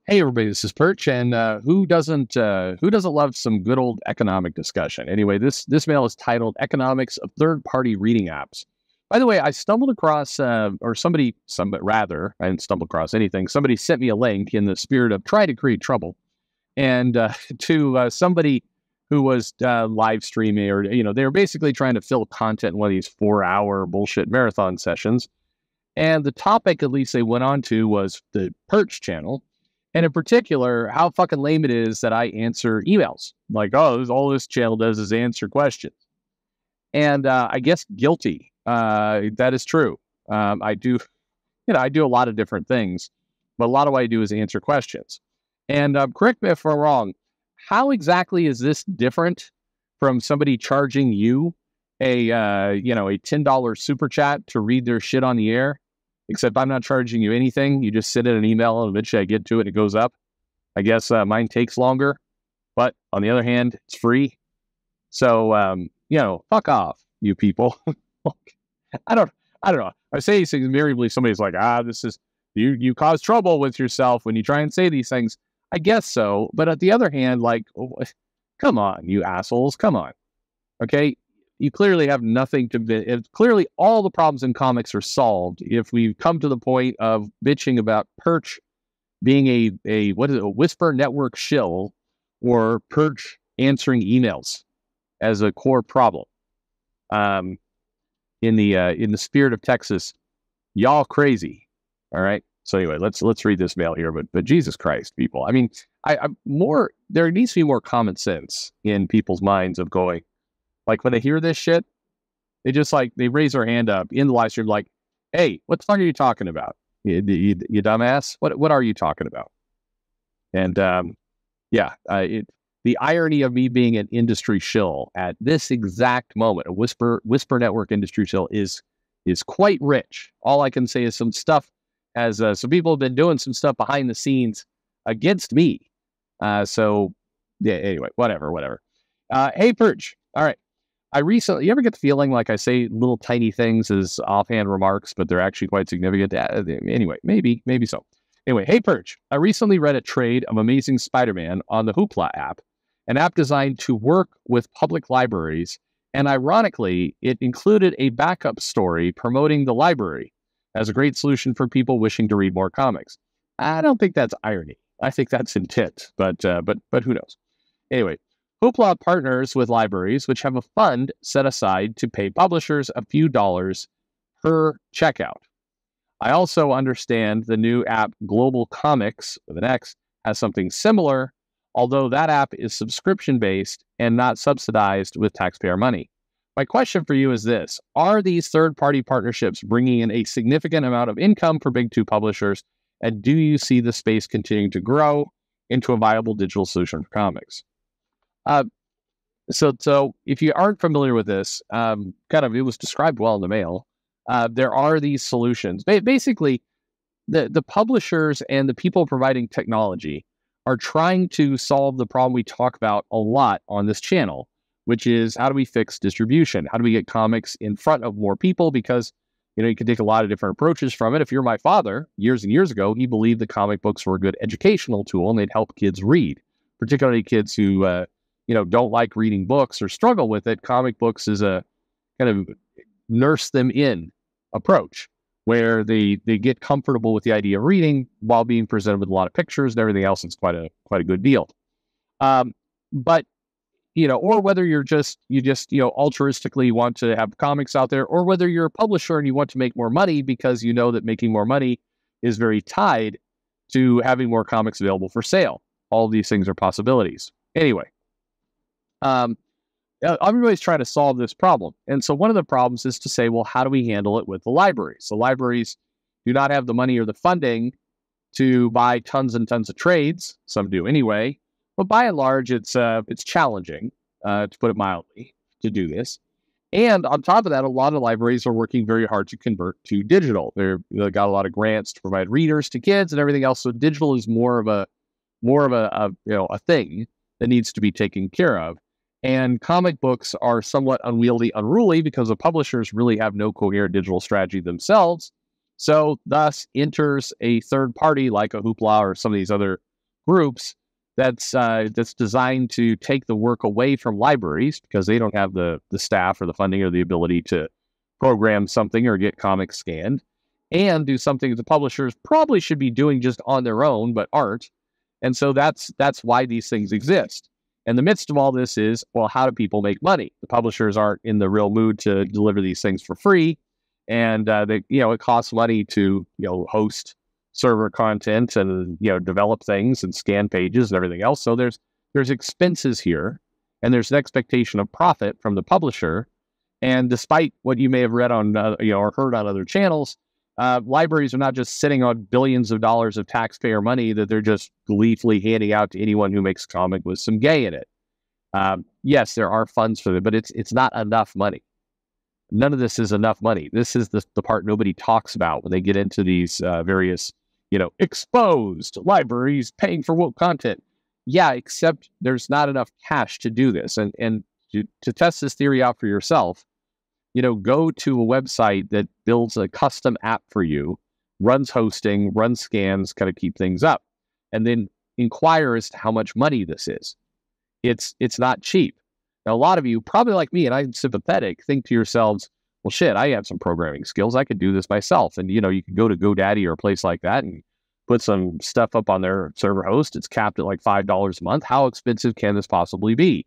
Hey everybody, this is Perch, and who doesn't love some good old economic discussion? Anyway, this mail is titled "Economics of Third-Party Reading Apps." By the way, I stumbled across, or rather, I didn't stumble across anything. Somebody sent me a link in the spirit of trying to create trouble, and to somebody who was live streaming, or they were basically trying to fill content in one of these 4-hour bullshit marathon sessions. And the topic, at least they went on to, was the Perch channel. And in particular, how fucking lame it is that I answer emails. Like, oh, all this channel does is answer questions. And I guess guilty. That is true. I do, I do a lot of different things, but a lot of what I do is answer questions. And correct me if I'm wrong. How exactly is this different from somebody charging you a $10 super chat to read their shit on the air? Except I'm not charging you anything. You just send in an email, and eventually I get to it, and it goes up. I guess mine takes longer, but on the other hand, it's free. So, fuck off, you people. I don't know. I say these things invariably. Somebody's like, this is, you cause trouble with yourself when you try and say these things. I guess so. But at the other hand, like, come on, you assholes. Come on. Okay. You clearly have nothing to. Clearly, all the problems in comics are solved if we've come to the point of bitching about Perch being a whisper network shill, or Perch answering emails as a core problem. In the spirit of Texas, y'all crazy. All right. So anyway, let's read this mail here. But Jesus Christ, people. I mean, there needs to be more common sense in people's minds of going. Like, when they hear this shit, they raise their hand up in the live stream like, hey, what the fuck are you talking about? You dumbass? What are you talking about? And the irony of me being an industry shill at this exact moment, a whisper network industry shill, is quite rich. All I can say is some stuff, as some people have been doing some stuff behind the scenes against me. So yeah, anyway, whatever. Hey, Perch. All right. You ever get the feeling like I say little tiny things as offhand remarks, but they're actually quite significant? Anyway, maybe so. Anyway, hey, Perch. I recently read a trade of Amazing Spider-Man on the Hoopla app, an app designed to work with public libraries, and ironically, it included a backup story promoting the library as a great solution for people wishing to read more comics. I don't think that's irony. I think that's intent, but who knows? Anyway. Hoopla partners with libraries which have a fund set aside to pay publishers a few dollars per checkout. I also understand the new app Global Comics, with an X, has something similar, although that app is subscription-based and not subsidized with taxpayer money. My question for you is this: are these third-party partnerships bringing in a significant amount of income for Big Two publishers, and do you see the space continuing to grow into a viable digital solution for comics? So if you aren't familiar with this, it was described well in the mail. There are these solutions. Basically, the publishers and the people providing technology are trying to solve the problem we talk about a lot on this channel, which is, how do we fix distribution? How do we get comics in front of more people? Because, you can take a lot of different approaches from it. If you're my father, years and years ago, he believed that comic books were a good educational tool and they'd help kids read, particularly kids who, don't like reading books or struggle with it. Comic books is a kind of nurse them in approach where they get comfortable with the idea of reading while being presented with a lot of pictures and everything else. It's quite a good deal. But, or whether you just altruistically want to have comics out there, or whether you're a publisher and you want to make more money because you know that making more money is very tied to having more comics available for sale. All of these things are possibilities. Anyway. Everybody's trying to solve this problem. And so one of the problems is to say, well, how do we handle it with the libraries? The libraries do not have the money or the funding to buy tons and tons of trades. Some do anyway. But by and large, it's challenging, to put it mildly, to do this. And on top of that, a lot of libraries are working very hard to convert to digital. They've got a lot of grants to provide readers to kids and everything else. So digital is more of a thing that needs to be taken care of. And comic books are somewhat unruly because the publishers really have no coherent digital strategy themselves. So thus enters a third party like a Hoopla or some of these other groups that's designed to take the work away from libraries because they don't have the staff or the funding or the ability to program something or get comics scanned, and do something that the publishers probably should be doing just on their own but aren't. And so that's why these things exist. And the midst of all this is, well, how do people make money? The publishers aren't in the real mood to deliver these things for free, and it costs money to host server content and develop things and scan pages and everything else. So there's expenses here, and there's an expectation of profit from the publisher. And despite what you may have read on or heard on other channels, libraries are not just sitting on billions of dollars of taxpayer money that they're just gleefully handing out to anyone who makes a comic with some gay in it. Yes, there are funds for it, but it's not enough money. None of this is enough money. This is the part nobody talks about when they get into these various, exposed libraries paying for woke content. Yeah, except there's not enough cash to do this. And to test this theory out for yourself, go to a website that builds a custom app for you, runs hosting, runs scans, kind of keep things up, and then inquire as to how much money this is. It's not cheap. Now, a lot of you, probably like me, and I'm sympathetic, think to yourselves, well, shit, I have some programming skills. I could do this myself. And, you can go to GoDaddy or a place like that and put some stuff up on their server host. It's capped at like $5 a month. How expensive can this possibly be?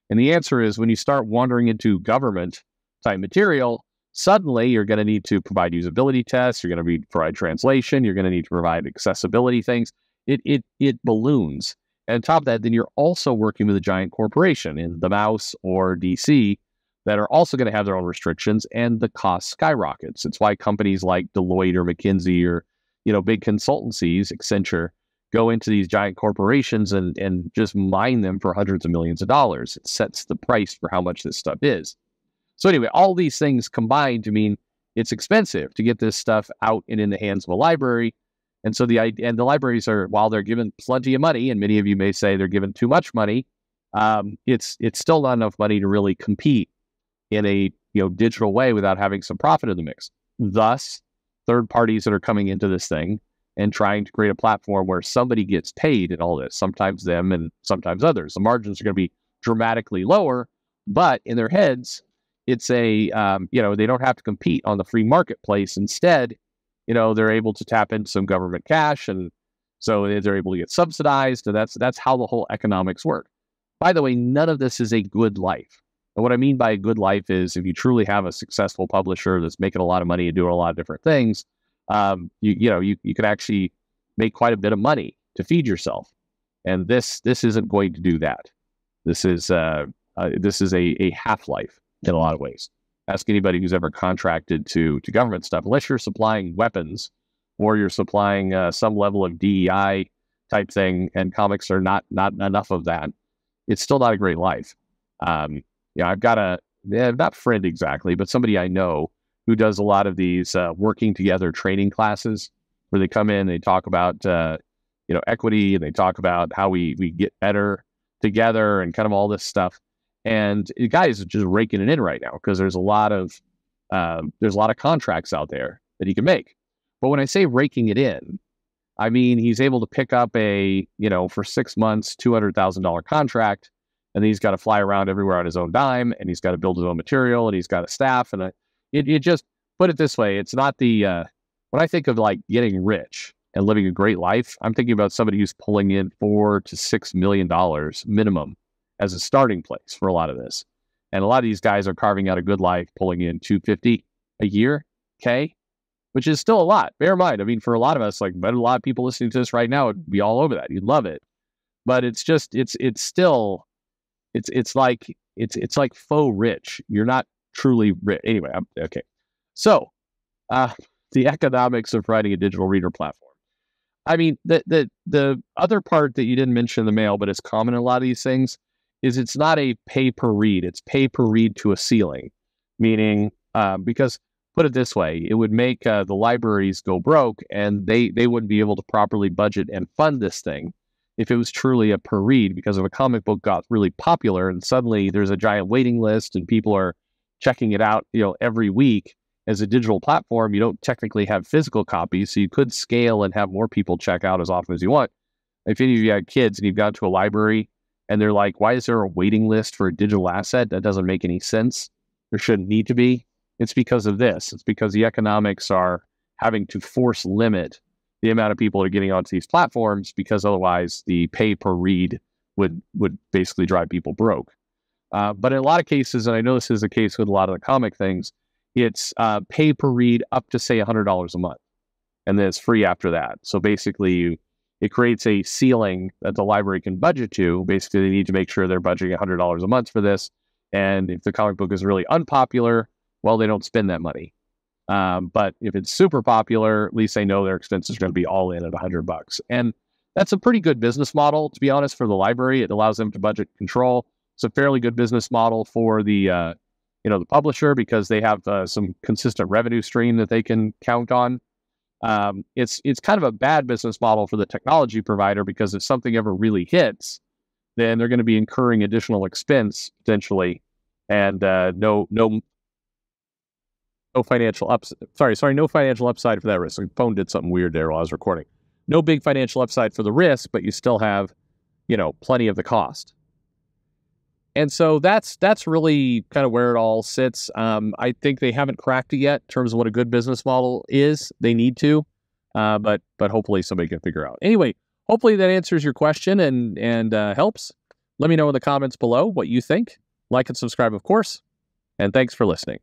And the answer is, when you start wandering into government type material, suddenly you're going to need to provide usability tests. You're going to provide translation. You're going to need to provide accessibility things. It balloons. And on top of that, then you're also working with a giant corporation in the Mouse or DC that are also going to have their own restrictions, and the cost skyrockets. It's why companies like Deloitte or McKinsey or, big consultancies, Accenture, go into these giant corporations and just mine them for hundreds of millions of dollars. It sets the price for how much this stuff is. So anyway, all these things combine to mean it's expensive to get this stuff out and in the hands of a library. And so the libraries are, while they're given plenty of money, and many of you may say they're given too much money, it's still not enough money to really compete in a digital way without having some profit in the mix. Thus, third parties that are coming into this thing and trying to create a platform where somebody gets paid in all this, sometimes them and sometimes others. The margins are going to be dramatically lower, but in their heads, it's they don't have to compete on the free marketplace. Instead, they're able to tap into some government cash, and so they're able to get subsidized. And that's how the whole economics work. By the way, none of this is a good life. And what I mean by a good life is, if you truly have a successful publisher that's making a lot of money and doing a lot of different things, you can actually make quite a bit of money to feed yourself. And this isn't going to do that. This is a half-life in a lot of ways. Ask anybody who's ever contracted to government stuff. Unless you're supplying weapons or you're supplying some level of DEI type thing, and comics are not enough of that, it's still not a great life. I've got not friend exactly, but somebody I know who does a lot of these working together training classes where they come in, they talk about equity, and they talk about how we get better together and kind of all this stuff. And the guy is just raking it in right now because there's a lot of contracts out there that he can make. But when I say raking it in, I mean he's able to pick up for 6 months, $200,000 contract, and he's got to fly around everywhere on his own dime, and he's got to build his own material, and he's got a staff. And it just, put it this way, it's not when I think of like getting rich and living a great life, I'm thinking about somebody who's pulling in $4 to $6 million minimum as a starting place for a lot of this. And a lot of these guys are carving out a good life, pulling in $250 a year, okay, which is still a lot. Bear in mind, I mean, for a lot of us, but a lot of people listening to this right now would be all over that. You'd love it. But it's like faux rich. You're not truly rich. Anyway, okay. So the economics of writing a digital reader platform. I mean, the other part that you didn't mention in the mail, but it's common in a lot of these things, is it's not a pay per read. It's pay per read to a ceiling, meaning because, put it this way, it would make the libraries go broke, and they wouldn't be able to properly budget and fund this thing if it was truly a per read. Because if a comic book got really popular and suddenly there's a giant waiting list and people are checking it out, every week, as a digital platform, you don't technically have physical copies, so you could scale and have more people check out as often as you want. If any of you had kids and you've gone to a library and they're like, why is there a waiting list for a digital asset? That doesn't make any sense. There shouldn't need to be. It's because of this. It's because the economics are having to force limit the amount of people that are getting onto these platforms, because otherwise the pay per read would basically drive people broke. But in a lot of cases, and I know this is the case with a lot of the comic things, it's pay per read up to, say, $100 a month. And then it's free after that. So basically, it creates a ceiling that the library can budget to. Basically, they need to make sure they're budgeting $100 a month for this. And if the comic book is really unpopular, well, they don't spend that money. But if it's super popular, at least they know their expenses are going to be all in at $100. And that's a pretty good business model, to be honest, for the library. It allows them to budget control. It's a fairly good business model for the the publisher, because they have some consistent revenue stream that they can count on. It's kind of a bad business model for the technology provider, because if something ever really hits, then they're going to be incurring additional expense potentially, and no financial no financial upside for that risk. The phone did something weird there while I was recording. No big financial upside for the risk, but you still have, plenty of the cost. And so that's really kind of where it all sits. I think they haven't cracked it yet in terms of what a good business model is. They need to, but hopefully somebody can figure out. Anyway, hopefully that answers your question and helps. Let me know in the comments below what you think. Like and subscribe, of course. And thanks for listening.